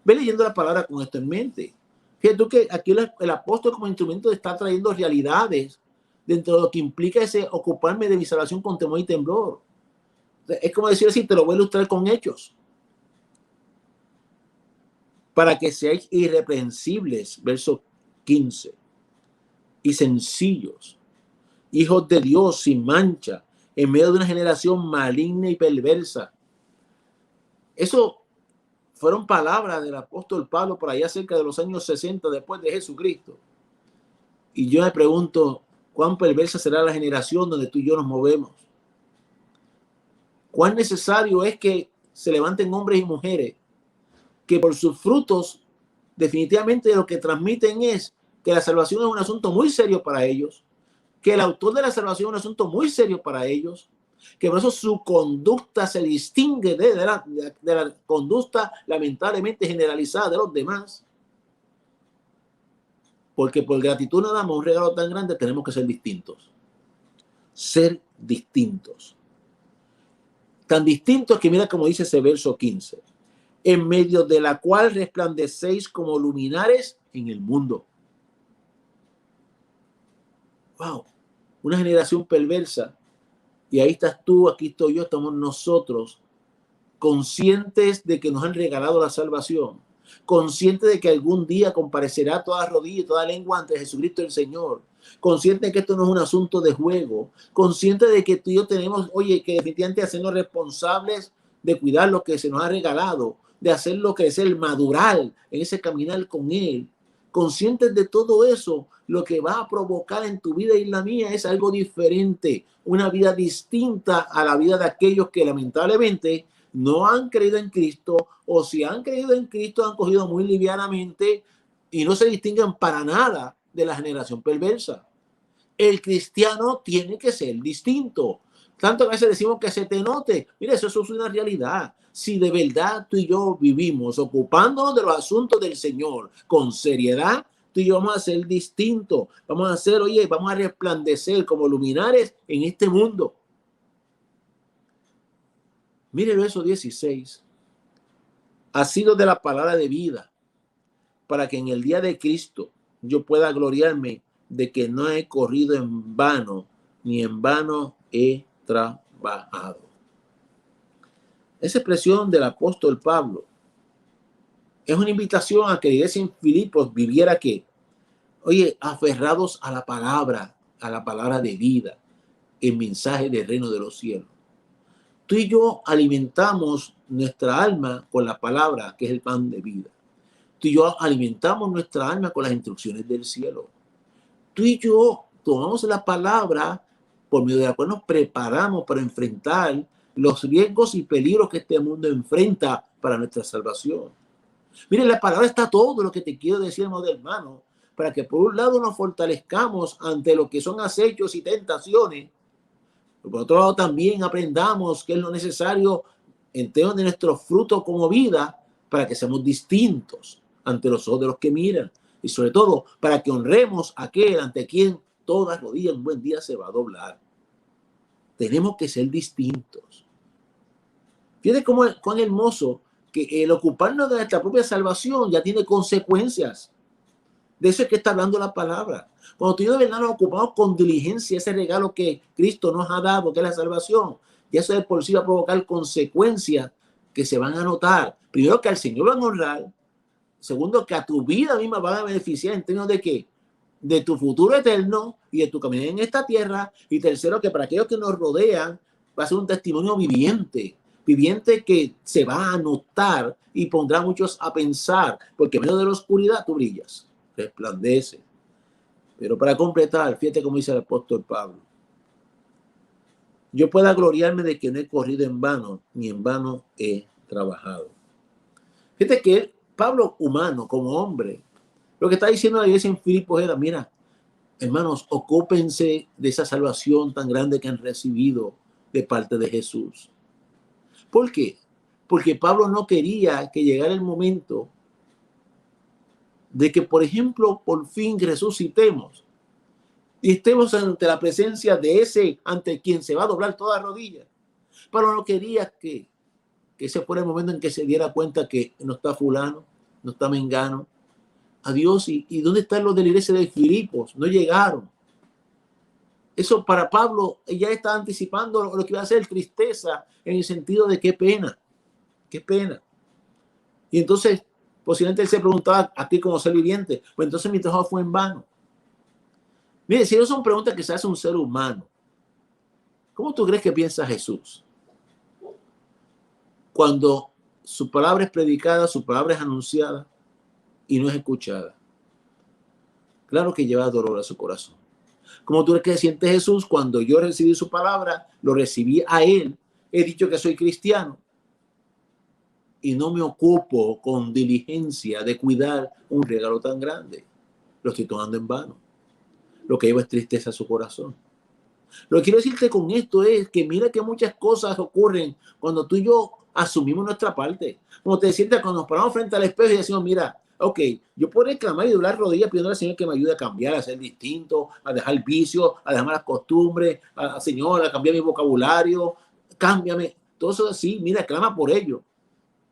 Ve leyendo la palabra con esto en mente. Fíjate que aquí el apóstol como instrumento está trayendo realidades dentro de lo que implica ese ocuparme de mi salvación con temor y temblor. Es como decir así, te lo voy a ilustrar con hechos. Para que seáis irreprensibles, verso 15, y sencillos, hijos de Dios sin mancha, en medio de una generación maligna y perversa. Eso fueron palabras del apóstol Pablo por allá cerca de los años 60 después de Jesucristo. Y yo me pregunto, cuán perversa será la generación donde tú y yo nos movemos. Cuán necesario es que se levanten hombres y mujeres que por sus frutos definitivamente lo que transmiten es que la salvación es un asunto muy serio para ellos, que el autor de la salvación es un asunto muy serio para ellos, que por eso su conducta se distingue de la conducta lamentablemente generalizada de los demás, porque por gratitud nada más un regalo tan grande tenemos que ser distintos. Ser distintos. Tan distintos que mira como dice ese verso 15. En medio de la cual resplandecéis como luminares en el mundo. Wow. Una generación perversa. Y ahí estás tú, aquí estoy yo, estamos nosotros, conscientes de que nos han regalado la salvación, conscientes de que algún día comparecerá toda rodilla y toda lengua ante Jesucristo el Señor, conscientes de que esto no es un asunto de juego, conscientes de que tú y yo tenemos, oye, que definitivamente hacernos responsables de cuidar lo que se nos ha regalado, de hacer lo que es el madurar en ese caminar con Él. Conscientes de todo eso, lo que va a provocar en tu vida y en la mía es algo diferente, una vida distinta a la vida de aquellos que lamentablemente no han creído en Cristo, o si han creído en Cristo han cogido muy livianamente y no se distinguen para nada de la generación perversa. El cristiano tiene que ser distinto. Tanto que a veces decimos que se te note. Mira, eso es una realidad. Si de verdad tú y yo vivimos ocupándonos de los asuntos del Señor con seriedad, tú y yo vamos a ser distintos. Vamos a hacer, oye, vamos a resplandecer como luminares en este mundo. Mire el verso 16. Ha sido de la palabra de vida para que en el día de Cristo yo pueda gloriarme de que no he corrido en vano, ni en vano he trabajado. Esa expresión del apóstol Pablo es una invitación a que la iglesia en Filipos viviera que, oye, aferrados a la palabra de vida, el mensaje del reino de los cielos. Tú y yo alimentamos nuestra alma con la palabra, que es el pan de vida. Tú y yo alimentamos nuestra alma con las instrucciones del cielo. Tú y yo tomamos la palabra por medio de la cual nos preparamos para enfrentar los riesgos y peligros que este mundo enfrenta para nuestra salvación. Mire, la palabra está todo lo que te quiero decir, hermano, para que por un lado nos fortalezcamos ante lo que son acechos y tentaciones, pero por otro lado también aprendamos qué es lo necesario en términos de nuestros frutos como vida para que seamos distintos ante los ojos de los que miran y sobre todo para que honremos a aquel ante quien toda rodilla un buen día se va a doblar. Tenemos que ser distintos. Fíjate cuán hermoso que el ocuparnos de nuestra propia salvación ya tiene consecuencias. De eso es que está hablando la palabra. Cuando tú y yo de verdad nos ocupamos con diligencia ese regalo que Cristo nos ha dado, que es la salvación, ya eso de por sí va a provocar consecuencias que se van a notar. Primero, que al Señor van a honrar. Segundo, que a tu vida misma van a beneficiar en términos de que de tu futuro eterno y de tu camino en esta tierra. Y tercero, que para aquellos que nos rodean va a ser un testimonio viviente que se va a notar y pondrá a muchos a pensar, porque en medio de la oscuridad tú brillas, resplandece. Pero para completar, fíjate cómo dice el apóstol Pablo: yo pueda gloriarme de que no he corrido en vano, ni en vano he trabajado. Fíjate que Pablo, humano, como hombre, lo que está diciendo la iglesia en Filipos era: mira, hermanos, ocúpense de esa salvación tan grande que han recibido de parte de Jesús. ¿Por qué? Porque Pablo no quería que llegara el momento de que, por ejemplo, por fin resucitemos y estemos ante la presencia de ese ante quien se va a doblar toda rodilla. Pablo no quería que ese fuera el momento en que se diera cuenta que no está fulano, no está mengano. Adiós, ¿y dónde están los de la iglesia de Filipos? No llegaron. Eso para Pablo ya está anticipando lo que va a ser tristeza, en el sentido de qué pena. Qué pena. Y entonces, posiblemente él se preguntaba a ti como ser viviente, pues entonces mi trabajo fue en vano. Mire, si no son preguntas que se hace un ser humano, ¿cómo tú crees que piensa Jesús? Cuando su palabra es predicada, su palabra es anunciada y no es escuchada. Claro que lleva dolor a su corazón. ¿Cómo tú crees que se siente Jesús cuando yo recibí su palabra, lo recibí a Él? He dicho que soy cristiano y no me ocupo con diligencia de cuidar un regalo tan grande. Lo estoy tomando en vano. Lo que lleva es tristeza a su corazón. Lo que quiero decirte con esto es que mira que muchas cosas ocurren cuando tú y yo asumimos nuestra parte. Como te decía, cuando nos paramos frente al espejo y decimos, mira, ok, yo puedo reclamar y doblar rodillas pidiendo al Señor que me ayude a cambiar, a ser distinto, a dejar el vicio, a dejar malas costumbres, a Señor, a cambiar mi vocabulario, cámbiame. Todo eso así, mira, clama por ello.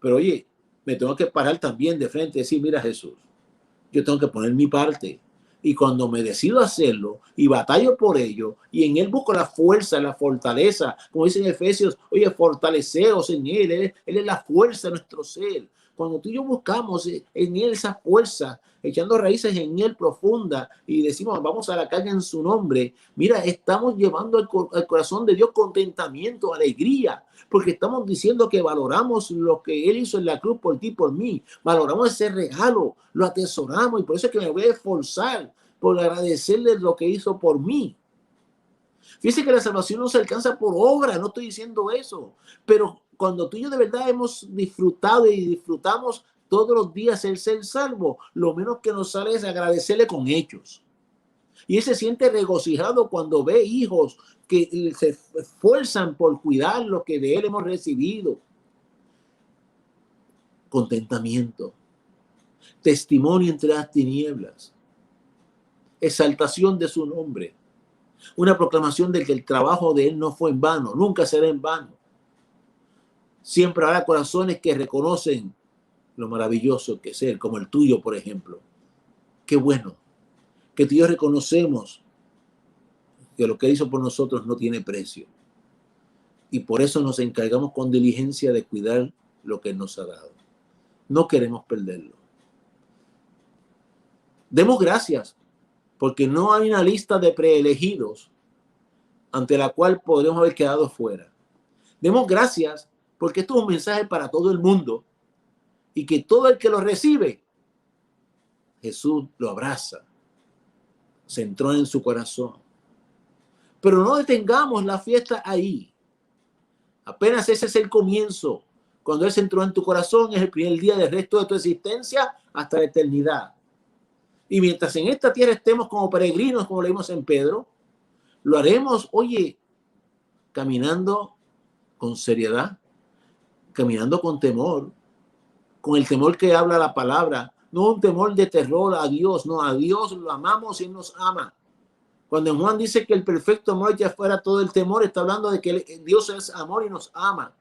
Pero oye, me tengo que parar también de frente y decir, mira Jesús, yo tengo que poner mi parte. Y cuando me decido hacerlo y batallo por ello, y en Él busco la fuerza, la fortaleza, como dice en Efesios, oye, fortaleceos en Él es la fuerza de nuestro ser. Cuando tú y yo buscamos en Él esa fuerza, echando raíces en Él profunda y decimos, vamos a la calle en su nombre, mira, estamos llevando al corazón de Dios contentamiento, alegría, porque estamos diciendo que valoramos lo que Él hizo en la cruz por ti, por mí, valoramos ese regalo, lo atesoramos y por eso es que me voy a esforzar por agradecerle lo que hizo por mí. Fíjese que la salvación no se alcanza por obra, no estoy diciendo eso, pero cuando tú y yo de verdad hemos disfrutado y disfrutamos todos los días el ser salvo, lo menos que nos sale es agradecerle con hechos. Y él se siente regocijado cuando ve hijos que se esfuerzan por cuidar lo que de él hemos recibido. Contentamiento, testimonio entre las tinieblas, exaltación de su nombre, una proclamación de que el trabajo de él no fue en vano, nunca será en vano. Siempre habrá corazones que reconocen lo maravilloso que es él, como el tuyo, por ejemplo. Qué bueno que tú y yo reconocemos que lo que hizo por nosotros no tiene precio. Y por eso nos encargamos con diligencia de cuidar lo que nos ha dado. No queremos perderlo. Demos gracias, porque no hay una lista de preelegidos ante la cual podremos haber quedado fuera. Demos gracias porque esto es un mensaje para todo el mundo y que todo el que lo recibe, Jesús lo abraza, se entró en su corazón. Pero no detengamos la fiesta ahí. Apenas ese es el comienzo. Cuando Él se entró en tu corazón, es el primer día del resto de tu existencia hasta la eternidad. Y mientras en esta tierra estemos como peregrinos, como leímos en Pedro, lo haremos, oye, caminando con seriedad, caminando con temor, con el temor que habla la palabra, no un temor de terror a Dios, no, a Dios lo amamos y Él nos ama. Cuando en Juan dice que el perfecto amor ya fuera todo el temor, está hablando de que Dios es amor y nos ama.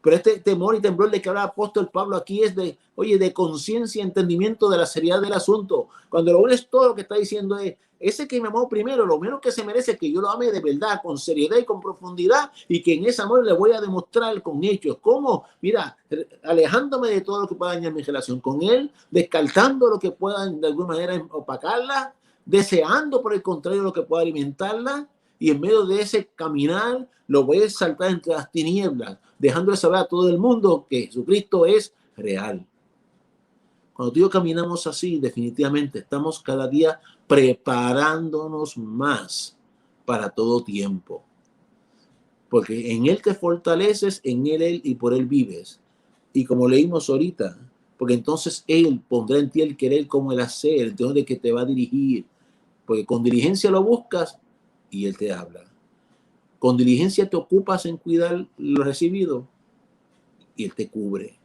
Pero este temor y temblor de que habla el apóstol Pablo aquí es de, oye, de conciencia y entendimiento de la seriedad del asunto. Cuando lo unes, todo lo que está diciendo es, ese que me amó primero, lo menos que se merece es que yo lo ame de verdad, con seriedad y con profundidad, y que en ese amor le voy a demostrar con hechos. ¿Cómo? Mira, alejándome de todo lo que pueda dañar mi relación con él, descartando lo que pueda de alguna manera opacarla, deseando por el contrario lo que pueda alimentarla, y en medio de ese caminar lo voy a exaltar entre las tinieblas, dejándole saber a todo el mundo que Jesucristo es real. Cuando tú y yo caminamos así, definitivamente estamos cada día preparándonos más para todo tiempo. Porque en Él te fortaleces, en Él y por Él vives. Y como leímos ahorita, porque entonces Él pondrá en ti el querer como el hacer, entonces de que te va a dirigir. Porque con diligencia lo buscas y Él te habla. Con diligencia te ocupas en cuidar lo recibido y Él te cubre,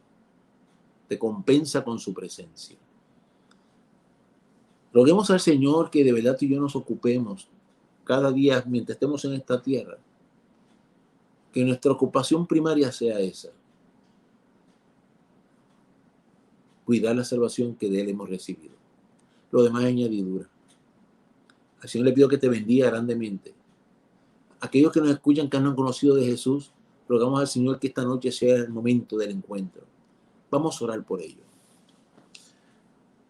te compensa con su presencia. Roguemos al Señor que de verdad tú y yo nos ocupemos cada día mientras estemos en esta tierra, que nuestra ocupación primaria sea esa, cuidar la salvación que de Él hemos recibido. Lo demás es añadidura. Al Señor le pido que te bendiga grandemente. Aquellos que nos escuchan que no han conocido de Jesús, rogamos al Señor que esta noche sea el momento del encuentro. Vamos a orar por ello.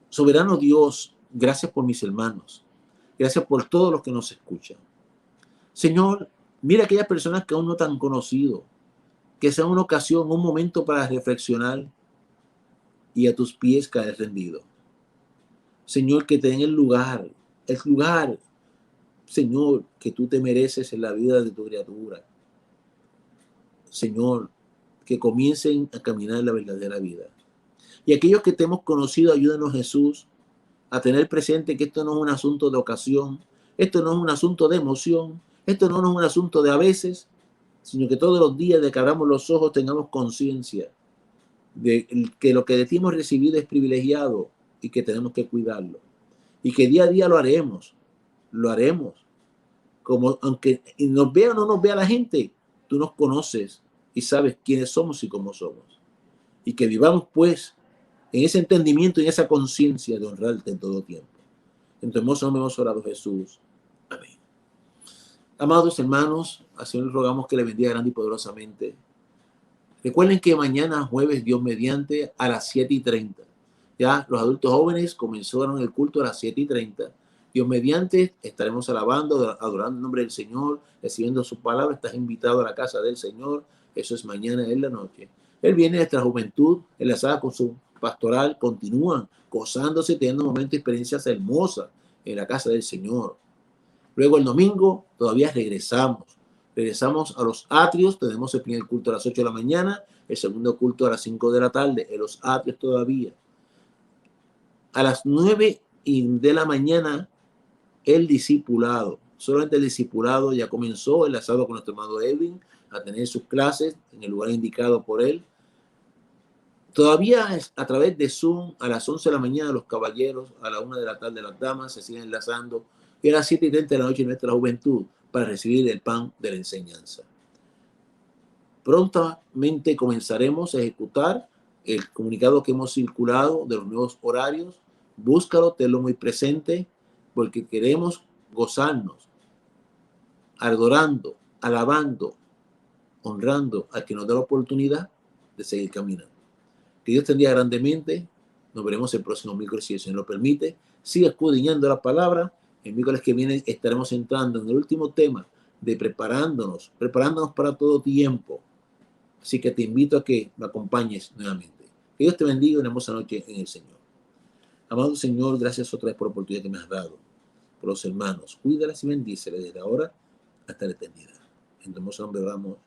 Soberano Dios, gracias por mis hermanos. Gracias por todos los que nos escuchan. Señor, mira a aquellas personas que aún no te han conocido, que sea una ocasión, un momento para reflexionar y a tus pies caer rendido. Señor, que te den el lugar Señor, que tú te mereces en la vida de tu criatura. Señor, que comiencen a caminar en la verdadera vida. Y aquellos que te hemos conocido, ayúdanos, Jesús, a tener presente que esto no es un asunto de ocasión, esto no es un asunto de emoción, esto no es un asunto de a veces, sino que todos los días de que abramos los ojos tengamos conciencia de que lo que de ti hemos recibido es privilegiado y que tenemos que cuidarlo. Y que día a día lo haremos. Como aunque nos vea o no nos vea la gente, tú nos conoces y sabes quiénes somos y cómo somos. Y que vivamos pues en ese entendimiento y en esa conciencia de honrarte en todo tiempo. En tu hermoso nombre hemos orado, Jesús. Amén. Amados hermanos, al Señor les rogamos que le bendiga grande y poderosamente. Recuerden que mañana jueves, Dios mediante, a las 7:30. Ya los adultos jóvenes comenzaron el culto a las 7:30. Dios mediante, estaremos alabando, adorando el nombre del Señor, recibiendo su palabra. Estás invitado a la casa del Señor. Eso es mañana en la noche. Él viene de nuestra juventud, enlazada con su pastoral, continúan gozándose, teniendo momentos y experiencias hermosas en la casa del Señor. Luego el domingo todavía regresamos a los atrios, tenemos el primer culto a las 8 de la mañana, el segundo culto a las 5 de la tarde, en los atrios todavía. A las 9 de la mañana, el discipulado. Solamente el discipulado ya comenzó, enlazado con nuestro hermano Edwin, a tener sus clases en el lugar indicado por él. Todavía a través de Zoom, a las 11 de la mañana, los caballeros, a la 1 de la tarde, las damas se siguen enlazando, y a las 7:30 de la noche nuestra juventud para recibir el pan de la enseñanza. Prontamente comenzaremos a ejecutar el comunicado que hemos circulado de los nuevos horarios. Búscalo, tenlo muy presente, porque queremos gozarnos, adorando, alabando, honrando al que nos da la oportunidad de seguir caminando. Que Dios te bendiga grandemente. Nos veremos el próximo miércoles, si el Señor lo permite. Sigue escudriñando la palabra. El miércoles que viene estaremos entrando en el último tema de preparándonos para todo tiempo. Así que te invito a que me acompañes nuevamente. Que Dios te bendiga, una hermosa noche en el Señor. Amado Señor, gracias otra vez por la oportunidad que me has dado. Por los hermanos, cuídalas y bendícelas desde ahora hasta la eternidad. En tu hermoso nombre oramos.